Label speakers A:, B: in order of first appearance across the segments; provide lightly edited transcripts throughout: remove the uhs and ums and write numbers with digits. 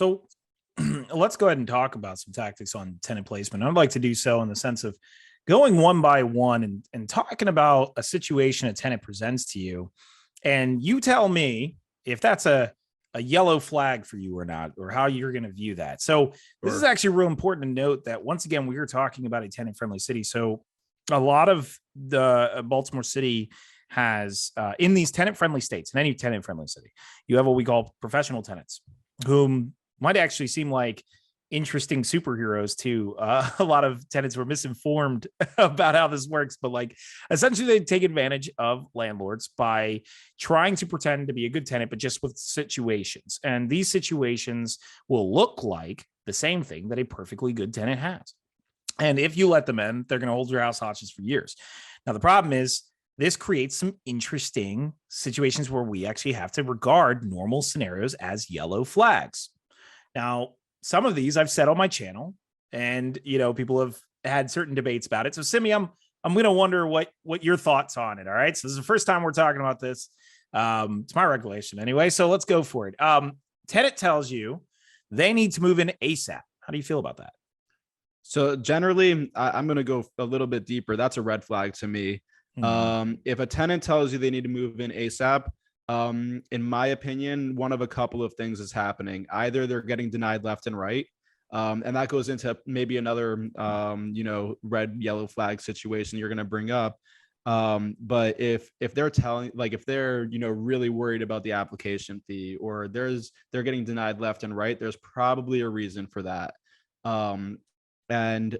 A: So let's go ahead and talk about some tactics on tenant placement. I'd like to do so in the sense of going one by one and talking about a situation a tenant presents to you. And you tell me if that's a yellow flag for you or not, or how you're going to view that. So this is
B: Sure.
A: actually real important to note that once again, we are talking about a tenant friendly city. So a lot of the Baltimore City has in these tenant friendly states, in any tenant friendly city, you have what we call professional tenants, whom might actually seem like interesting superheroes too. A lot of tenants were misinformed about how this works, but like essentially they take advantage of landlords by trying to pretend to be a good tenant, but just with situations. And these situations will look like the same thing that a perfectly good tenant has. And if you let them in, they're going to hold your house hostage for years. Now, the problem is this creates some interesting situations where we actually have to regard normal scenarios as yellow flags. Now, some of these I've said on my channel, and people have had certain debates about it. So, Simi, I'm going to wonder what your thoughts on it. All right. So this is the first time we're talking about this. It's my regulation anyway. So let's go for it. Tenant tells you they need to move in ASAP. How do you feel about that?
B: So generally, I'm going to go a little bit deeper. That's a red flag to me. If a tenant tells you they need to move in ASAP, in my opinion, one of a couple of things is happening. Either they're getting denied left and right, and that goes into maybe another, red, yellow flag situation you're going to bring up. But if they're telling, like, if they're, really worried about the application fee, or they're getting denied left and right, there's probably a reason for that. And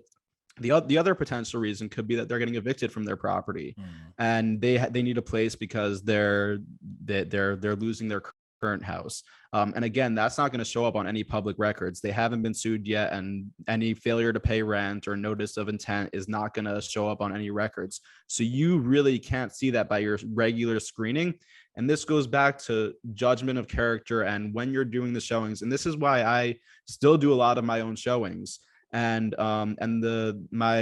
B: the other potential reason could be that they're getting evicted from their property, and they need a place because they're losing their current house. And again, that's not going to show up on any public records. They haven't been sued yet, and any failure to pay rent or notice of intent is not going to show up on any records. So you really can't see that by your regular screening. And this goes back to judgment of character and when you're doing the showings. And this is why I still do a lot of my own showings. And my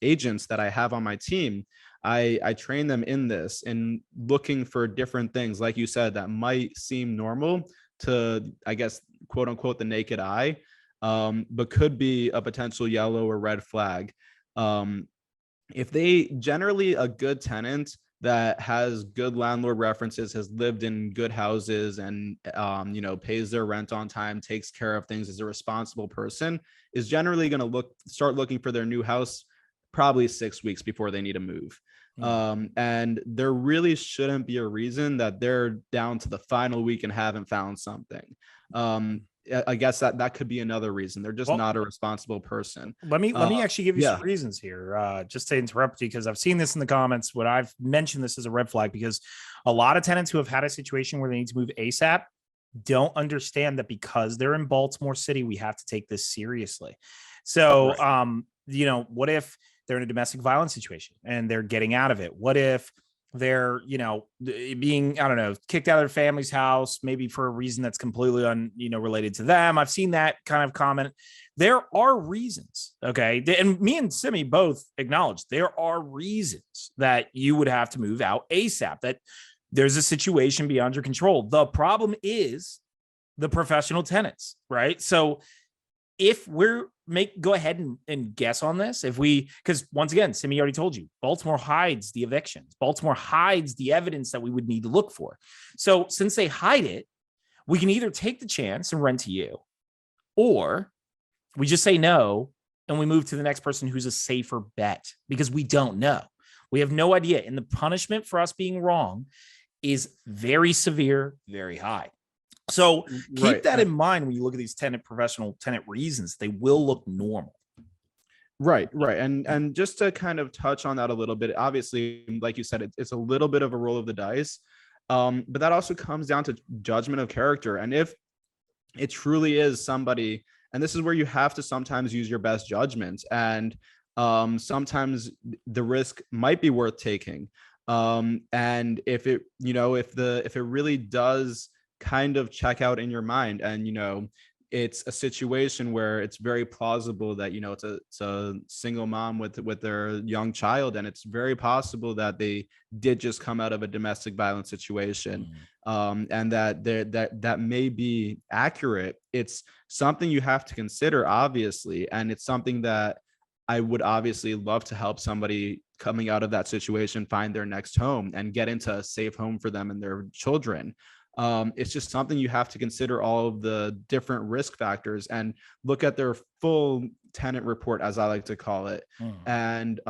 B: agents that I have on my team, I train them in this and looking for different things, like you said, that might seem normal to, I guess, quote unquote, the naked eye, but could be a potential yellow or red flag. If they generally a good tenant that has good landlord references, has lived in good houses, and pays their rent on time, takes care of things, is a responsible person, is generally going to start looking for their new house probably 6 weeks before they need to move. And there really shouldn't be a reason that they're down to the final week and haven't found something. I guess that could be another reason. They're just not a responsible person.
A: Let me actually give you some reasons here, just to interrupt you, because I've seen this in the comments. What I've mentioned this as a red flag because a lot of tenants who have had a situation where they need to move ASAP don't understand that because they're in Baltimore City, we have to take this seriously. So, what if they're in a domestic violence situation and they're getting out of it? What if they're, being, I don't know, kicked out of their family's house, maybe for a reason that's completely related to them? I've seen that kind of comment. There are reasons. Okay. And me and Simi both acknowledge there are reasons that you would have to move out ASAP, that there's a situation beyond your control. The problem is the professional tenants, right? So if go ahead and guess on this, because once again, Simi already told you, Baltimore hides the evictions. Baltimore hides the evidence that we would need to look for. So since they hide it, we can either take the chance and rent to you, or we just say no and we move to the next person who's a safer bet, because we don't know. We have no idea. And the punishment for us being wrong is very severe, very high. So keep that in mind when you look at these professional tenant reasons. They will look normal.
B: Right. And just to kind of touch on that a little bit, obviously, like you said, it's a little bit of a roll of the dice. But that also comes down to judgment of character. And if it truly is somebody, and this is where you have to sometimes use your best judgment, and sometimes the risk might be worth taking. And if it, if it really does kind of check out in your mind, and it's a situation where it's very plausible that, it's a single mom with their young child, and it's very possible that they did just come out of a domestic violence situation. And that may be accurate. It's something you have to consider, obviously, and it's something that I would obviously love to help somebody coming out of that situation find their next home and get into a safe home for them and their children. It's just something you have to consider all of the different risk factors and look at their full tenant report, as I like to call it, and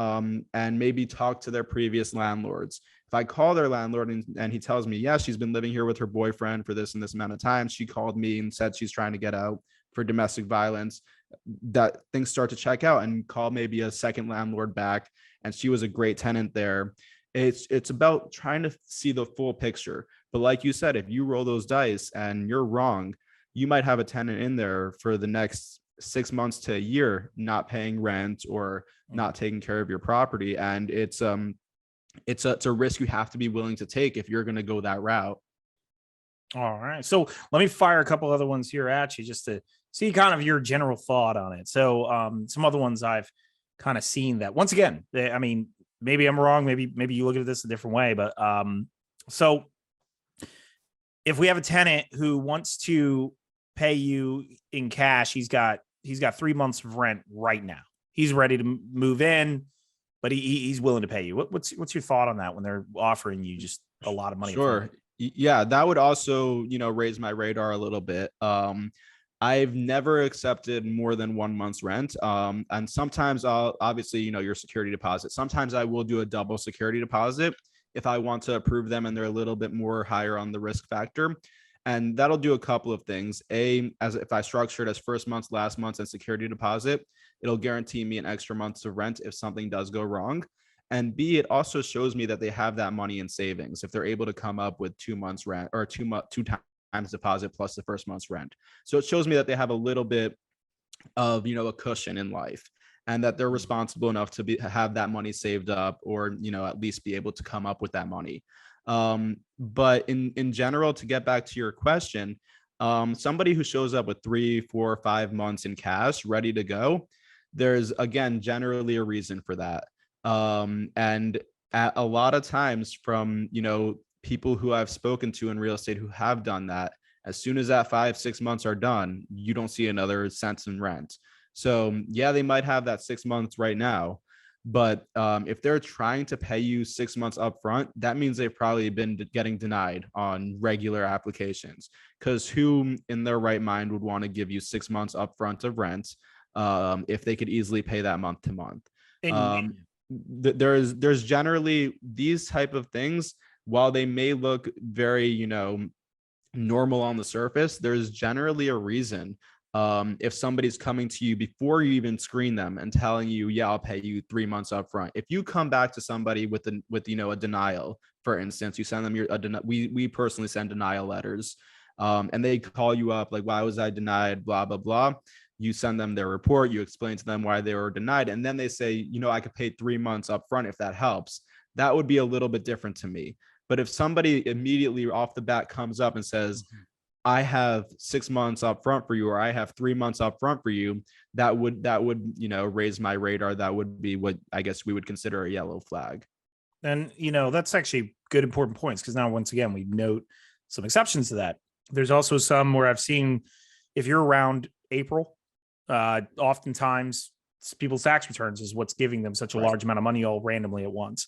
B: maybe talk to their previous landlords. If I call their landlord and he tells me, yeah, she's been living here with her boyfriend for this and this amount of time, she called me and said she's trying to get out for domestic violence, that things start to check out, and call maybe a second landlord back, and she was a great tenant there. It's about trying to see the full picture. But like you said, if you roll those dice and you're wrong, you might have a tenant in there for the next 6 months to a year not paying rent or not taking care of your property, and it's a risk you have to be willing to take if you're going to go that route.
A: All right, so let me fire a couple other ones here at you just to see kind of your general thought on it. So some other ones I've kind of seen that, once again, I mean, maybe I'm wrong, maybe you look at this a different way, but so if we have a tenant who wants to pay you in cash, he's got 3 months of rent right now. He's ready to move in, but he's willing to pay you. What's your thought on that when they're offering you just a lot of money?
B: Sure. Yeah, that would also, raise my radar a little bit. I've never accepted more than 1 month's rent. And sometimes I'll obviously, your security deposit. Sometimes I will do a double security deposit if I want to approve them and they're a little bit more higher on the risk factor. And that'll do a couple of things. As if I structure it as first month's, last month's, and security deposit, it'll guarantee me an extra month of rent if something does go wrong. And B, it also shows me that they have that money in savings if they're able to come up with 2 months rent or two times deposit plus the first month's rent. So it shows me that they have a little bit of, a cushion in life, and that they're responsible enough to have that money saved up, or, at least be able to come up with that money. But in general, to get back to your question, somebody who shows up with 3, 4, 5 months in cash ready to go, there's, again, generally a reason for that. And at a lot of times from, people who I've spoken to in real estate who have done that, as soon as that 5, 6 months are done, you don't see another cent in rent. So yeah, they might have that 6 months right now, but if they're trying to pay you 6 months upfront, that means they've probably been getting denied on regular applications, because who in their right mind would want to give you 6 months upfront of rent if they could easily pay that month to month? There's generally these type of things, while they may look very, normal on the surface, there's generally a reason. If somebody's coming to you before you even screen them and telling you, yeah, I'll pay you 3 months up front. If you come back to somebody with a denial, for instance, you send them we personally send denial letters, and they call you up like, why was I denied, blah blah blah. You send them their report, you explain to them why they were denied, and then they say, I could pay 3 months up front if that helps. That would be a little bit different to me. But if somebody immediately off the bat comes up and says, I have 6 months up front for you, or I have 3 months up front for you, that would, raise my radar. That would be what I guess we would consider a yellow flag.
A: And, that's actually good, important points, because now, once again, we note some exceptions to that. There's also some where I've seen, if you're around April, oftentimes people's tax returns is what's giving them such a large amount of money all randomly at once.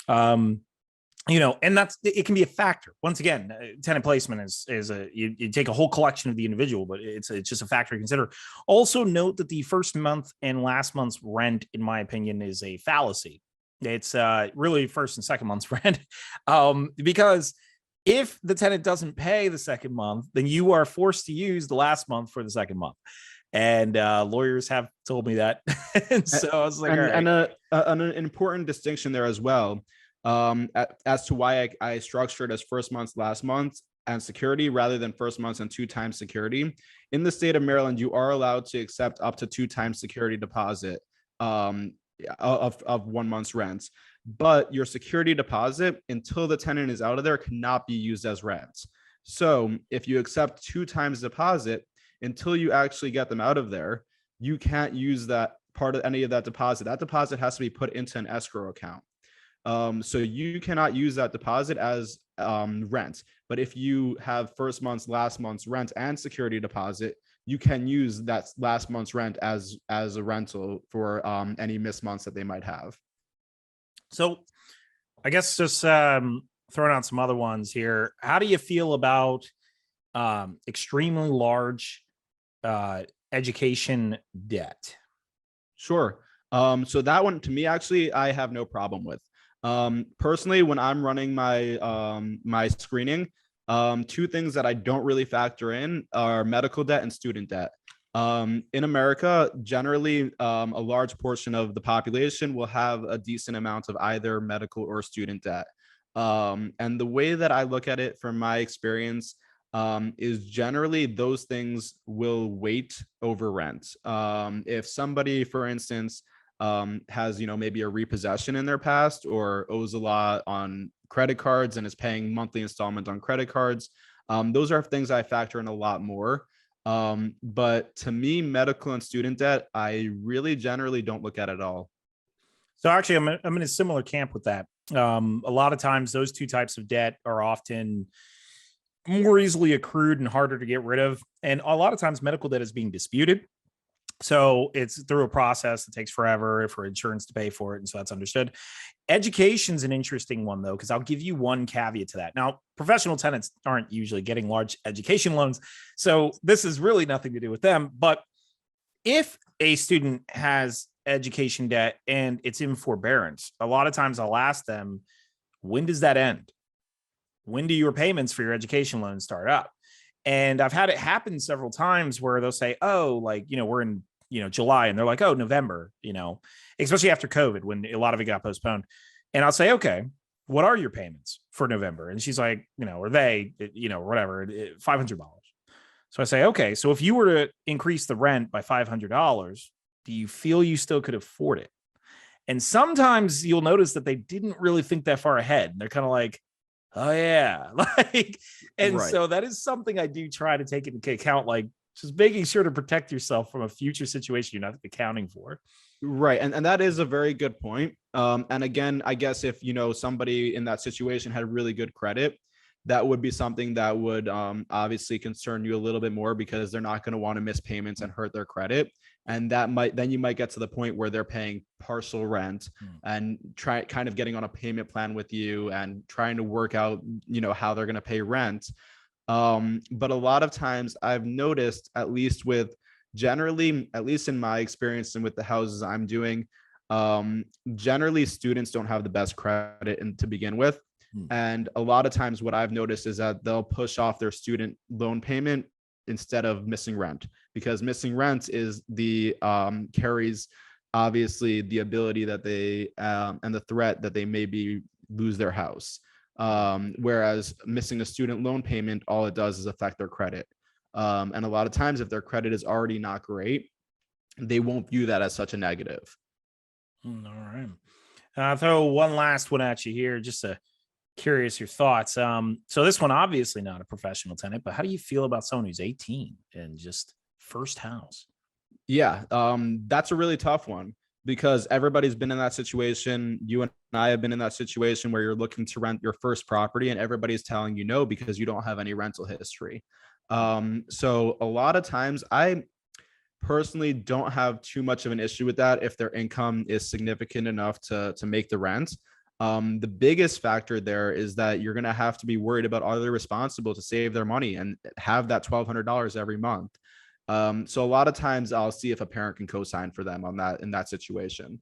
A: And it can be a factor. Once again, tenant placement is you take a whole collection of the individual, but it's just a factor to consider. Also note that the first month and last month's rent, in my opinion, is a fallacy. It's really first and second month's rent, because if the tenant doesn't pay the second month, then you are forced to use the last month for the second month. And lawyers have told me that. And so I was like,
B: an important distinction there as well. As to why I structured as first month's, last month, and security rather than first month's and 2 times security. In the state of Maryland, you are allowed to accept up to 2 times security deposit of 1 month's rent, but your security deposit, until the tenant is out of there, cannot be used as rent. So if you accept 2 times deposit, until you actually get them out of there, you can't use that part of any of that deposit. That deposit has to be put into an escrow account. So you cannot use that deposit as rent. But if you have first month's, last month's rent and security deposit, you can use that last month's rent as a rental for any missed months that they might have.
A: So I guess just throwing out some other ones here. How do you feel about extremely large education debt?
B: Sure. So that one, to me, actually, I have no problem with. Personally, when I'm running my screening, two things that I don't really factor in are medical debt and student debt. In America, generally, a large portion of the population will have a decent amount of either medical or student debt. And the way that I look at it from my experience is generally those things will wait over rent. If somebody, for instance, has, maybe a repossession in their past or owes a lot on credit cards and is paying monthly installment on credit cards, those are things I factor in a lot more. But to me, medical and student debt, I really generally don't look at all.
A: So actually, I'm in a similar camp with that. A lot of times, those two types of debt are often more easily accrued and harder to get rid of. And a lot of times, medical debt is being disputed. So it's through a process that takes forever for insurance to pay for it. And so that's understood. Education's an interesting one, though, because I'll give you one caveat to that. Now, professional tenants aren't usually getting large education loans. So this is really nothing to do with them. But if a student has education debt and it's in forbearance, a lot of times I'll ask them, when does that end? When do your payments for your education loan start up? And I've had it happen several times where they'll say, oh, we're in, July, and they're like, oh, November, especially after COVID, when a lot of it got postponed. And I'll say, okay, what are your payments for November? And she's like, or they, whatever, $500. So I say, okay, so if you were to increase the rent by $500, do you feel you still could afford it? And sometimes you'll notice that they didn't really think that far ahead. They're kind of like, oh yeah. And right. So that is something I do try to take into account, just making sure to protect yourself from a future situation you're not accounting for.
B: Right. And that is a very good point. And again, I guess if, somebody in that situation had really good credit, that would be something that would obviously concern you a little bit more, because they're not going to want to miss payments and hurt their credit. And then you might get to the point where they're paying partial rent and kind of getting on a payment plan with you and trying to work out, how they're going to pay rent. But a lot of times I've noticed, at least in my experience and with the houses I'm doing, generally students don't have the best credit to begin with. And a lot of times what I've noticed is that they'll push off their student loan payment instead of missing rent, because missing rent is carries obviously the ability that they and the threat that they maybe lose their house. Whereas missing a student loan payment, all it does is affect their credit. And a lot of times, if their credit is already not great, they won't view that as such a negative.
A: All right. I'll throw one last one at you here, just curious your thoughts. So this one, obviously not a professional tenant, but how do you feel about someone who's 18 and just first house?
B: Yeah, that's a really tough one, because everybody's been in that situation. You and I have been in that situation where you're looking to rent your first property and everybody's telling you no because you don't have any rental history. So a lot of times I personally don't have too much of an issue with that if their income is significant enough to make the rent. The biggest factor there is that you're going to have to be worried about, are they responsible to save their money and have that $1,200 every month? So a lot of times I'll see if a parent can co-sign for them on that in that situation.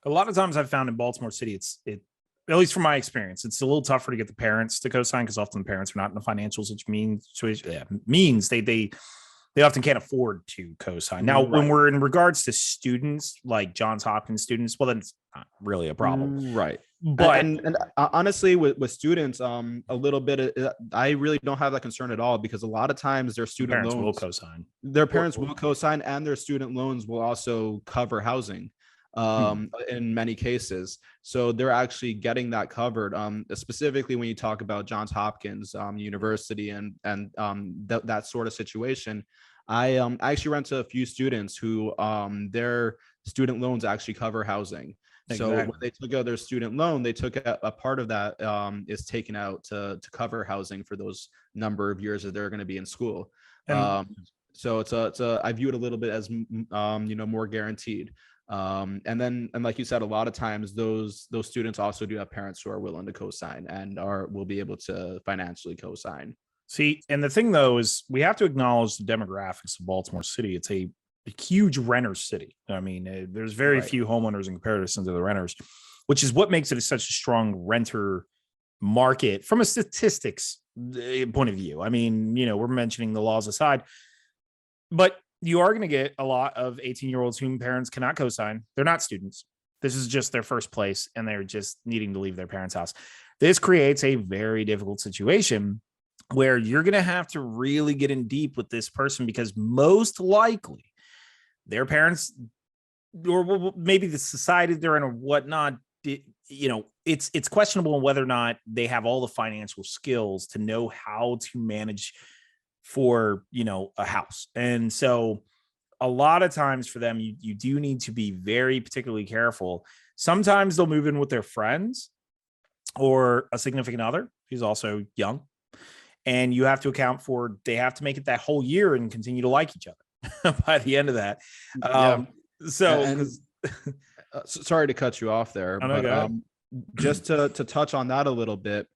A: A lot of times I've found in Baltimore City, at least from my experience, it's a little tougher to get the parents to co-sign, because often the parents are not in the financials, which means they often can't afford to co-sign. Now, right. When we're in regards to students, like Johns Hopkins students, well, then it's not really a problem.
B: Right.
A: But
B: and honestly, with students, a little bit, I really don't have that concern at all, because a lot of times their student loans
A: will co-sign.
B: Their parents will co-sign, and their student loans will also cover housing in many cases. So they're actually getting that covered. Specifically when you talk about Johns Hopkins University and that sort of situation. I actually rent to a few students who their student loans actually cover housing. So when
A: Exactly.
B: they took out their student loan, they took a part of that is taken out to cover housing for those number of years that they're going to be in school.
A: And
B: So I view it a little bit as more guaranteed. And like you said, a lot of times those students also do have parents who are willing to co-sign and will be able to financially co-sign.
A: see, and the thing though is we have to acknowledge the demographics of Baltimore City. It's a huge renter city. I mean, there's very
B: Right.
A: few homeowners in comparison to the renters, which is what makes it such a strong renter market from a statistics point of view. I mean, we're mentioning the laws aside, but you are going to get a lot of 18-year-olds whom parents cannot co-sign. They're not students. This is just their first place and they're just needing to leave their parents' house. This creates a very difficult situation where you're going to have to really get in deep with this person because most likely their parents or maybe the society they're in or whatnot, it's questionable whether or not they have all the financial skills to know how to manage for, a house. And so a lot of times for them, you do need to be very particularly careful. Sometimes they'll move in with their friends or a significant other who's also young. And you have to account for they have to make it that whole year and continue to like each other by the end of that.
B: Yeah.
A: So,
B: And
A: because
B: sorry to cut you off there,
A: I know,
B: but
A: go ahead.
B: just to touch on that a little bit,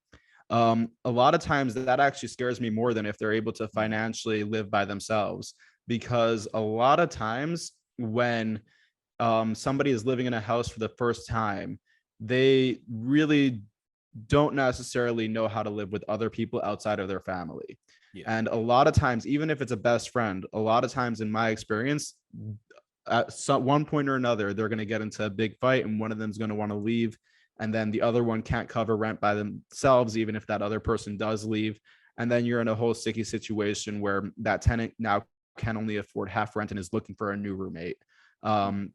B: a lot of times that actually scares me more than if they're able to financially live by themselves, because a lot of times when somebody is living in a house for the first time, they really don't necessarily know how to live with other people outside of their family.
A: Yeah.
B: And a lot of times, even if it's a best friend, a lot of times in my experience, at one point or another, they're going to get into a big fight and one of them is going to want to leave. And then the other one can't cover rent by themselves, even if that other person does leave. And then you're in a whole sticky situation where that tenant now can only afford half rent and is looking for a new roommate. And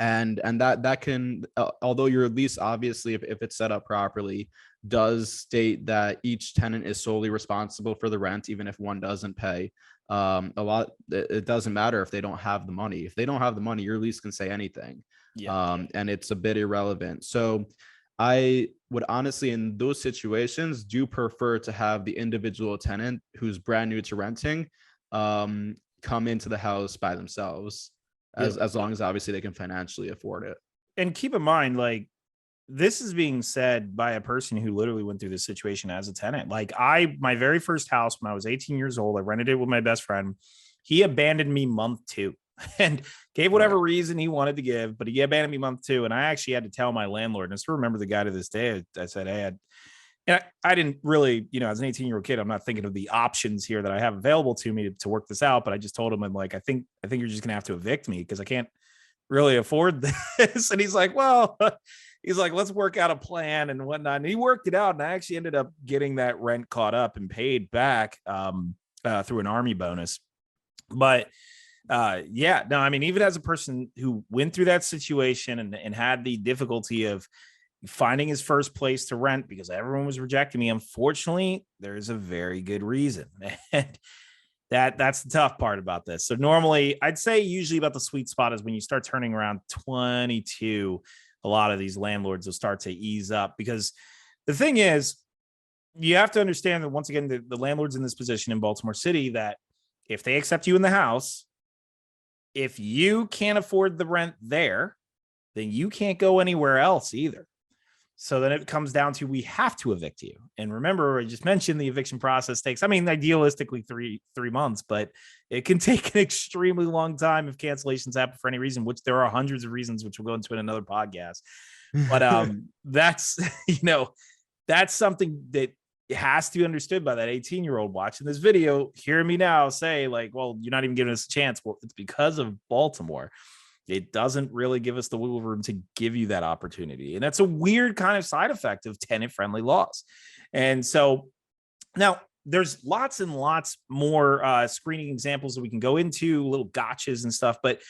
B: that can, although your lease obviously, if it's set up properly, does state that each tenant is solely responsible for the rent, even if one doesn't pay. It doesn't matter if they don't have the money. If they don't have the money, your lease can say anything.
A: Yeah.
B: And it's a bit irrelevant. So I would honestly, in those situations, do prefer to have the individual tenant who's brand new to renting come into the house by themselves, as long as obviously they can financially afford it.
A: And keep in mind, like, this is being said by a person who literally went through this situation as a tenant. Like, my very first house when I was 18 years old, I rented it with my best friend. He abandoned me month 2 and gave whatever reason he wanted to give, but he abandoned me month 2. And I actually had to tell my landlord, and I still remember the guy to this day. I said, hey, I didn't really, as an 18-year-old kid, I'm not thinking of the options here that I have available to me to work this out. But I just told him, I'm like, I think you're just gonna have to evict me because I can't really afford this. And he's like, well, let's work out a plan and whatnot. And he worked it out, and I actually ended up getting that rent caught up and paid back through an army bonus. But yeah, no, I mean, even as a person who went through that situation and had the difficulty of finding his first place to rent because everyone was rejecting me, unfortunately, there's a very good reason. And that's the tough part about this. So normally I'd say usually about the sweet spot is when you start turning around 22, a lot of these landlords will start to ease up, because the thing is, you have to understand that once again, the landlords in this position in Baltimore City, that if they accept you in the house, if you can't afford the rent there, then you can't go anywhere else either. So then it comes down to, we have to evict you. And remember, I just mentioned the eviction process takes, I mean, idealistically three months, but it can take an extremely long time if cancellations happen for any reason, which there are hundreds of reasons, which we'll go into in another podcast. But that's, that's something that has to be understood by that 18-year-old watching this video. Hear me now say, like, well, you're not even giving us a chance. Well, it's because of Baltimore. It doesn't really give us the wiggle room to give you that opportunity. And that's a weird kind of side effect of tenant-friendly laws. And so now there's lots and lots more screening examples that we can go into, little gotchas and stuff, but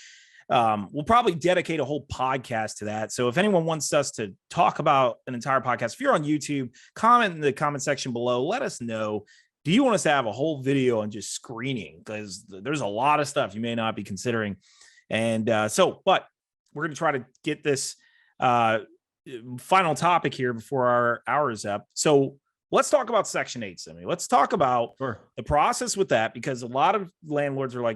A: we'll probably dedicate a whole podcast to that. So if anyone wants us to talk about an entire podcast, if you're on YouTube, comment in the comment section below, let us know. do you want us to have a whole video on just screening? Because there's a lot of stuff you may not be considering. And but we're going to try to get this final topic here before our hour is up. So let's talk about Section 8, Simi. Let's talk about the process with that, because a lot of landlords are like,